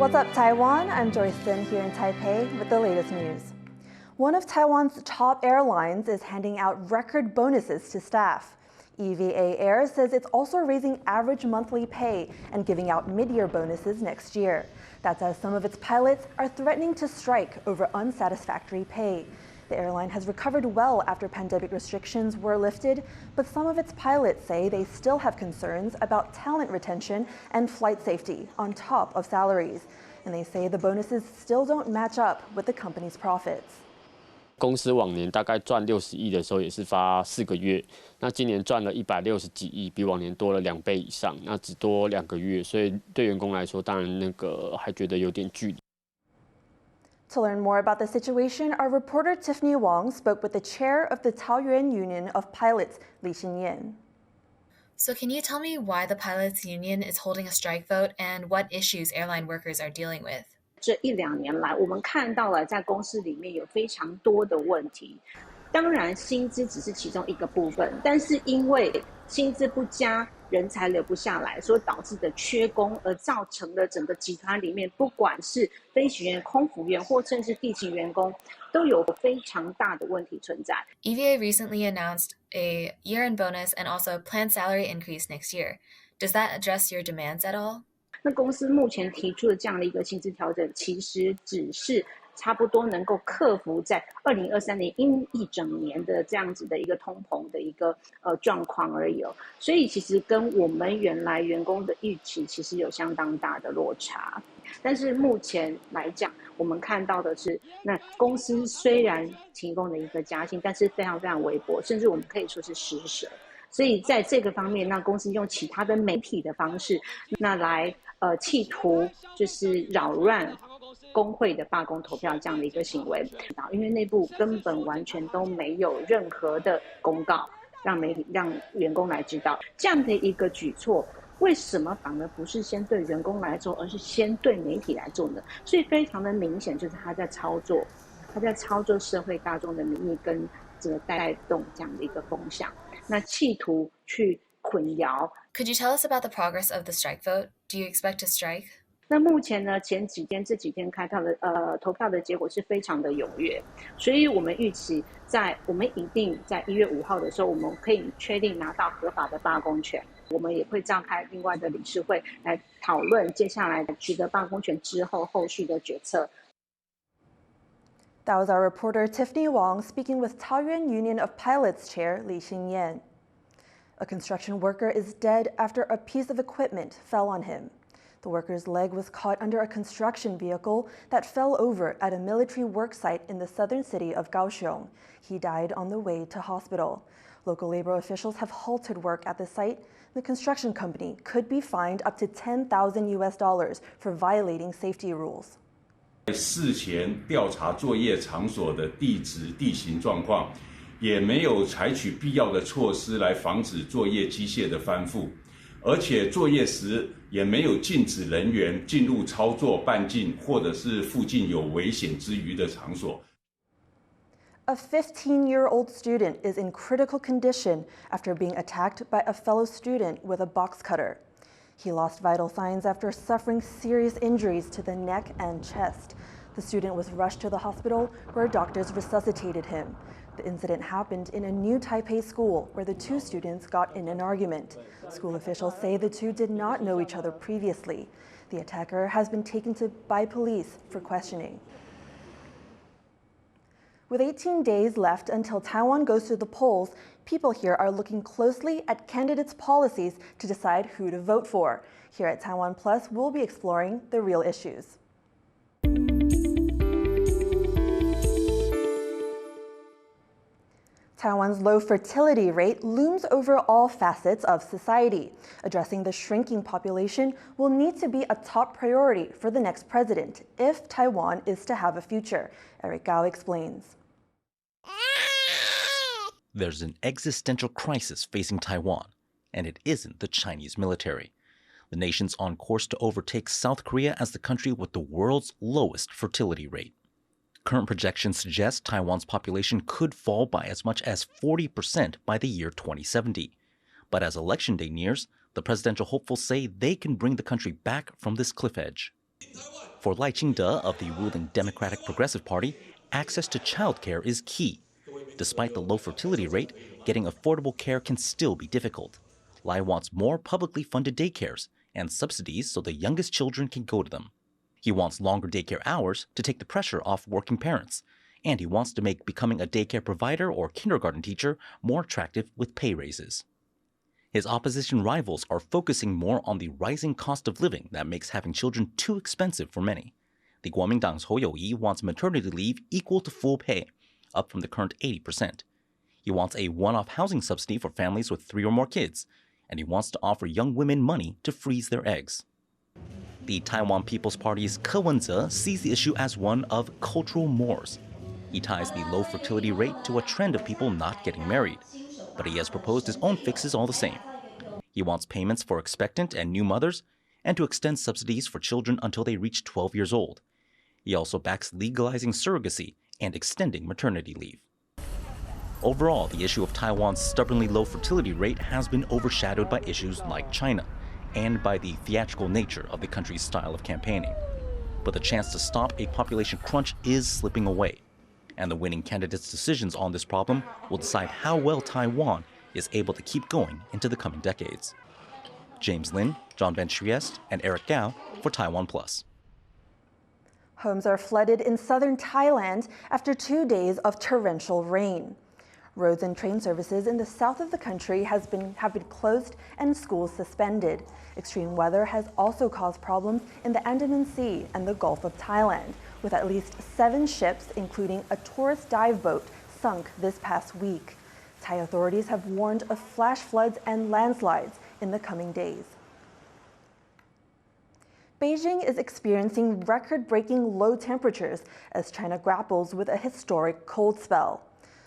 What's up, Taiwan? I'm Joyce here in Taipei with the latest news. One of Taiwan's top airlines is handing out record bonuses to staff. EVA Air says it's also raising average monthly pay and giving out mid-year bonuses next year. That's as some of its pilots are threatening to strike over unsatisfactory pay. The airline has recovered well after pandemic restrictions were lifted, but some of its pilots say they still have concerns about talent retention and flight safety on top of salaries. And they say the bonuses still don't match up with the company's profits. 公司往年大概赚60亿的时候，也是发4个月。那今年赚了160几亿，比往年多了2倍以上。那只多2个月，所以对员工来说，当然还觉得有点距离。To learn more about the situation, our reporter Tiffany Wong spoke with the chair of the Taoyuan Union of Pilots, Li Xinyan. So can you tell me why the pilots union is holding a strike vote and what issues airline workers are dealing with? 这1-2年来，我们看到了在公司里面有非常多的问题。当然，薪资只是其中一个部分，但是因为薪资不佳，人才留不下来，所导致的缺工，而造成了整个集团里面，不管是飞行员、空服员或甚至地勤员工，都有非常大的问题存在。EVA recently announced a year-end bonus and also a planned salary increase next year. Does that address your demands at all? 那公司目前提出的这样的一个薪资调整，其实只是差不多能够克服在2023年一整年的这样子的一个通膨的一个状况而已哦。所以其实跟我们原来员工的预期其实有相当大的落差。但是目前来讲，我们看到的是，那公司虽然提供了一个加薪，但是非常非常微薄，甚至我们可以说是施舍。所以在这个方面，那公司用其他的媒体的方式，那来企图就是扰乱工会的罢工投票这样的一个行为，因为内部根本完全都没有任何的公告，让员工来知道这样的一个举措，为什么反而不是先对员工来做，而是先对媒体来做呢？所以非常的明显，就是他在操作社会大众的民意跟这个带动这样的一个风向，那企图去混淆。Could you tell us about the progress of the strike vote? Do you expect to strike? 那目前呢，这几天开票的投票的结果是非常的踊跃，所以我们预期我们一定在1月5号的时候，我们可以确定拿到合法的罢工权。我们也会召开另外的理事会来讨论接下来取得罢工权之后后续的决策。That was our reporter Tiffany Wong speaking with Taoyuan Union of Pilots Chair Li Xinyan. A construction worker is dead after a piece of equipment fell on him. The worker's leg was caught under a construction vehicle that fell over at a military work site in the southern city of Kaohsiung. He died on the way to hospital. Local labor officials have halted work at the site. The construction company could be fined up to $10,000 for violating safety rules. 事前调查作业场所的地质地形状况，也没有采取必要的措施来防止作业机械的翻覆，而且作业时也没有禁止人员进入操作半径或者是附近有危险之余的场所。A 15-year-old student is in critical condition after being attacked by a fellow student with a box cutter. He lost vital signs after suffering serious injuries to the neck and chest. The student was rushed to the hospital where doctors resuscitated him. The incident happened in a new Taipei school where the two students got in an argument. School officials say the two did not know each other previously. The attacker has been taken by police for questioning. With 18 days left until Taiwan goes to the polls, people here are looking closely at candidates' policies to decide who to vote for. Here at TaiwanPlus, we'll be exploring the real issues. Taiwan's low fertility rate looms over all facets of society. Addressing the shrinking population will need to be a top priority for the next president if Taiwan is to have a future. Eric Gao explains. There's an existential crisis facing Taiwan, and it isn't the Chinese military. The nation's on course to overtake South Korea as the country with the world's lowest fertility rate. Current projections suggest Taiwan's population could fall by as much as 40% by the year 2070. But as election day nears, the presidential hopefuls say they can bring the country back from this cliff edge. For Lai Ching-de of the ruling Democratic Progressive Party, access to childcare is key. Despite the low fertility rate, getting affordable care can still be difficult. Lai wants more publicly funded daycares and subsidies so the youngest children can go to them. He wants longer daycare hours to take the pressure off working parents, and he wants to make becoming a daycare provider or kindergarten teacher more attractive with pay raises. His opposition rivals are focusing more on the rising cost of living that makes having children too expensive for many. The Kuomintang's Hou You-yi wants maternity leave equal to full pay, up from the current 80%. He wants a one-off housing subsidy for families with 3 or more kids, and he wants to offer young women money to freeze their eggs. The Taiwan People's Party's Ke Wen-je sees the issue as one of cultural mores. He ties the low fertility rate to a trend of people not getting married, but he has proposed his own fixes all the same. He wants payments for expectant and new mothers, and to extend subsidies for children until they reach 12 years old. He also backs legalizing surrogacy and extending maternity leave. Overall, the issue of Taiwan's stubbornly low fertility rate has been overshadowed by issues like China and by the theatrical nature of the country's style of campaigning. But the chance to stop a population crunch is slipping away, and the winning candidate's decisions on this problem will decide how well Taiwan is able to keep going into the coming decades. James Lin, John Ben Trieste, and Eric Gao for TaiwanPlus. Homes are flooded in southern Thailand after 2 days of torrential rain. Roads and train services in the south of the country have been closed and schools suspended. Extreme weather has also caused problems in the Andaman Sea and the Gulf of Thailand, with at least 7 ships, including a tourist dive boat, sunk this past week. Thai authorities have warned of flash floods and landslides in the coming days. Beijing is experiencing record-breaking low temperatures as China grapples with a historic cold spell.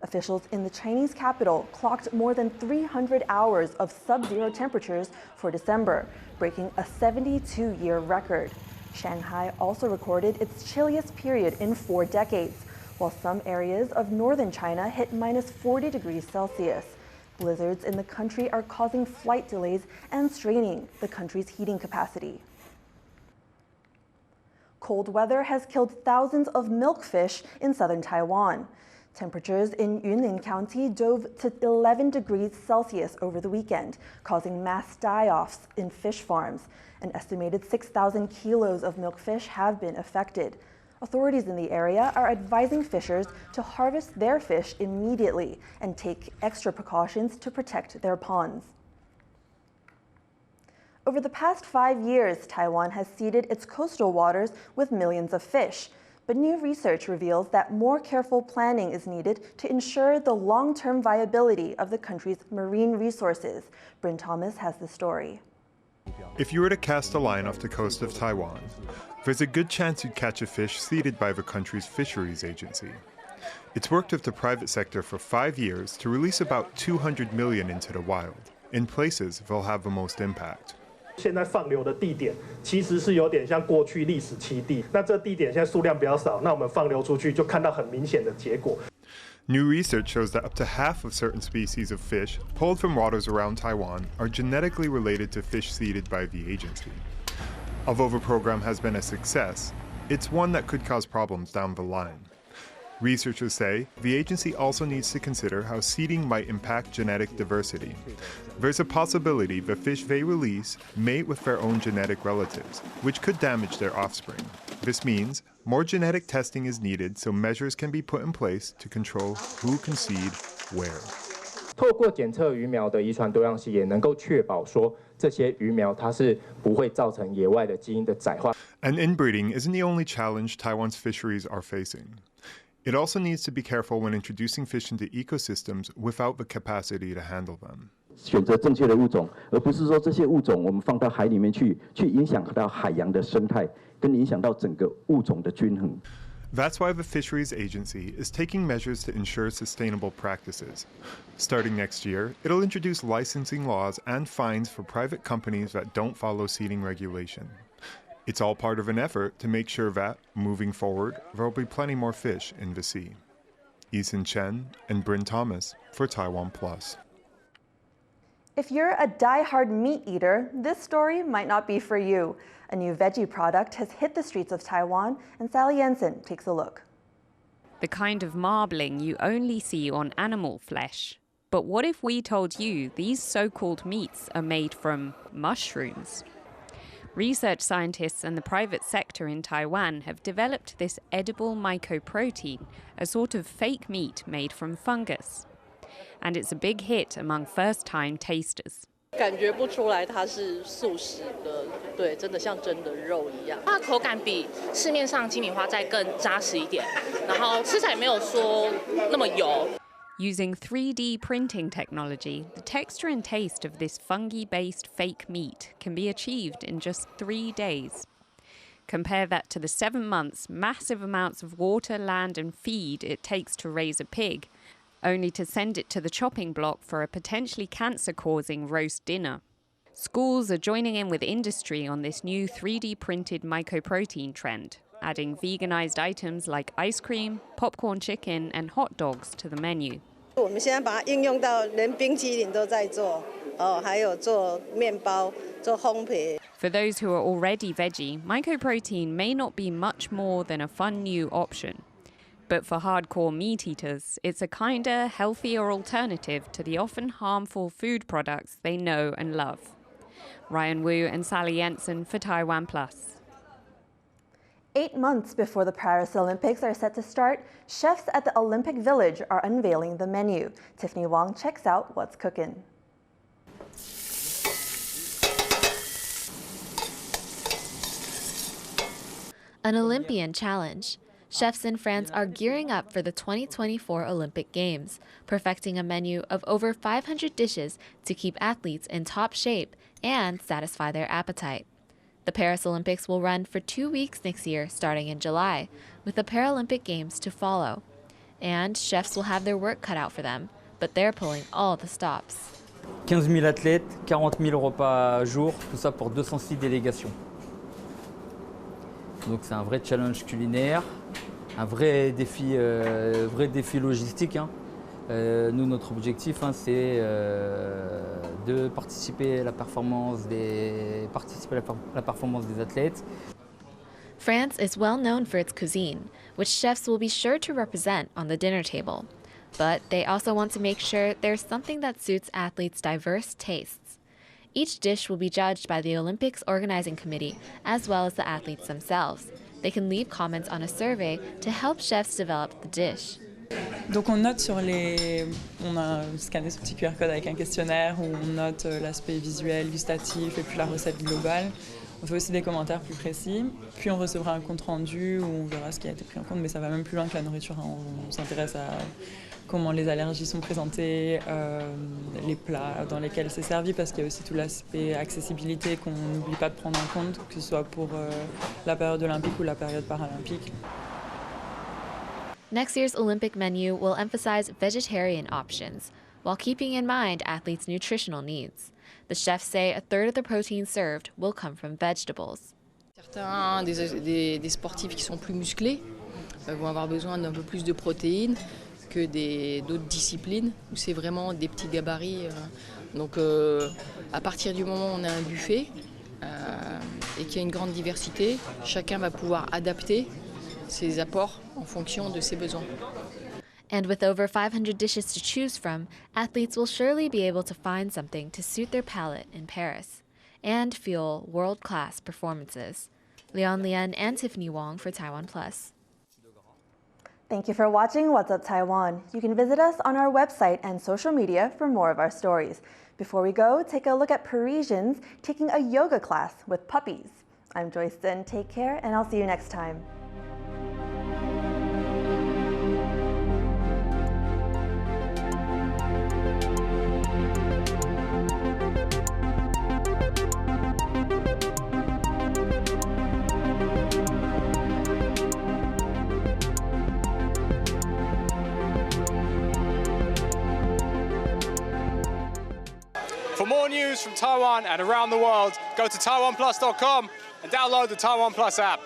Officials in the Chinese capital clocked more than 300 hours of sub-zero temperatures for December, breaking a 72-year record. Shanghai also recorded its chilliest period in 4 decades, while some areas of northern China hit minus 40 degrees Celsius. Blizzards in the country are causing flight delays and straining the country's heating capacity. Cold weather has killed thousands of milkfish in southern Taiwan. Temperatures in Yunlin County dove to 11 degrees Celsius over the weekend, causing mass die-offs in fish farms. An estimated 6,000 kilos of milkfish have been affected. Authorities in the area are advising fishers to harvest their fish immediately and take extra precautions to protect their ponds. Over the past 5 years, Taiwan has seeded its coastal waters with millions of fish. But new research reveals that more careful planning is needed to ensure the long-term viability of the country's marine resources. Bryn Thomas has the story. If you were to cast a line off the coast of Taiwan, there's a good chance you'd catch a fish seeded by the country's fisheries agency. It's worked with the private sector for 5 years to release about 200 million into the wild, in places they'll have the most impact. 现在放流的地点其实是有点像过去历史栖地，那这地点现在数量比较少，那我们放流出去就看到很明显的结果。 New research shows that up to half of certain species of fish pulled from waters around Taiwan are genetically related to fish seeded by the agency. Although the program has been a success, it's one that could cause problems down the line. Researchers say the agency also needs to consider how seeding might impact genetic diversity. There's a possibility the fish they release mate with their own genetic relatives, which could damage their offspring. This means more genetic testing is needed so measures can be put in place to control who can seed where. 透过检测鱼苗的遗传多样性，也能够确保说这些鱼苗它是不会造成野外的基因的窄化。 And inbreeding isn't the only challenge Taiwan's fisheries are facing. It also needs to be careful when introducing fish into ecosystems without the capacity to handle them. 选择正确的物种，而不是说这些物种我们放到海里面去影响到海洋的生态，跟影响到整个物种的均衡。 That's why the Fisheries Agency is taking measures to ensure sustainable practices. Starting next year, it'll introduce licensing laws and fines for private companies that don't follow seeding regulation. It's all part of an effort to make sure that, moving forward, there'll be plenty more fish in the sea. Eason Chen and Bryn Thomas for TaiwanPlus. If you're a die-hard meat eater, this story might not be for you. A new veggie product has hit the streets of Taiwan, and Sally Jensen takes a look. The kind of marbling you only see on animal flesh. But what if we told you these so-called meats are made from mushrooms? Research scientists and the private sector in Taiwan have developed this edible mycoprotein, a sort of fake meat made from fungus. And it's a big hit among first-time tasters. 感觉不出来它是素食的，对，真的像真的肉一样。它的口感比市面上鸡米花再更扎实一点，然后吃起来没有说那么油。Using 3D printing technology, the texture and taste of this fungi-based fake meat can be achieved in just 3 days. Compare that to the 7 months, massive amounts of water, land and feed it takes to raise a pig, only to send it to the chopping block for a potentially cancer-causing roast dinner. Schools are joining in with industry on this new 3D printed mycoprotein trend, adding veganized items like ice cream, popcorn chicken and hot dogs to the menu. 我们现在把它应用到连冰淇淋都在做，还有做面包、做烘焙。 For those who are already veggie, mycoprotein may not be much more than a fun new option. But for hardcore meat eaters, it's a kinder, healthier alternative to the often harmful food products they know and love. Ryan Wu and Sally Jensen for TaiwanPlus. 8 months before the Paris Olympics are set to start, chefs at the Olympic Village are unveiling the menu. Tiffany Wong checks out what's cooking. An Olympian challenge. Chefs in France are gearing up for the 2024 Olympic Games, perfecting a menu of over 500 dishes to keep athletes in top shape and satisfy their appetite. The Paris Olympics will run for 2 weeks next year, starting in July, with the Paralympic Games to follow. And chefs will have their work cut out for them, but they're pulling all the stops. 15 000 athlètes, 40 000 repas jour, tout ça pour 206 délégations. Donc c'est un vrai challenge culinaire, un vrai défi logistique. Nous, notre objectif, c'est de participer à la performance des athlètes. France is well known for its cuisine, which chefs will be sure to represent on the dinner table. But they also want to make sure there's something that suits athletes' diverse tastes. Each dish will be judged by the Olympics Organizing Committee, as well as the athletes themselves. They can leave comments on a survey to help chefs develop the dish. Donc on note on a scanné ce petit QR code avec un questionnaire où on note l'aspect visuel, gustatif et puis la recette globale. On fait aussi des commentaires plus précis. Puis on recevra un compte rendu où on verra ce qui a été pris en compte, mais ça va même plus loin que la nourriture. On s'intéresse à comment les allergies sont présentées, les plats dans lesquels c'est servi, parce qu'il y a aussi tout l'aspect accessibilité qu'on n'oublie pas de prendre en compte, que ce soit pour la période olympique ou la période paralympique. Next year's Olympic menu will emphasize vegetarian options, while keeping in mind athletes' nutritional needs. The chefs say a third of the protein served will come from vegetables. Certains des sportifs qui sont plus musclés vont avoir besoin d'un peu plus de protéines que d'autres disciplines où c'est vraiment des petits gabarits. Donc à partir du moment où on a un buffet et qu'il y a une grande diversité, chacun va pouvoir adapter ses apports en fonction de ses besoins. And with over 500 dishes to choose from, athletes will surely be able to find something to suit their palate in Paris and fuel world-class performances. Leon Lian and Tiffany Wong for TaiwanPlus. Thank you for watching What's Up Taiwan. You can visit us on our website and social media for more of our stories. Before we go, take a look at Parisians taking a yoga class with puppies. I'm Joyce. Take care, and I'll see you next time. For more news from Taiwan and around the world, go to TaiwanPlus.com and download the TaiwanPlus app.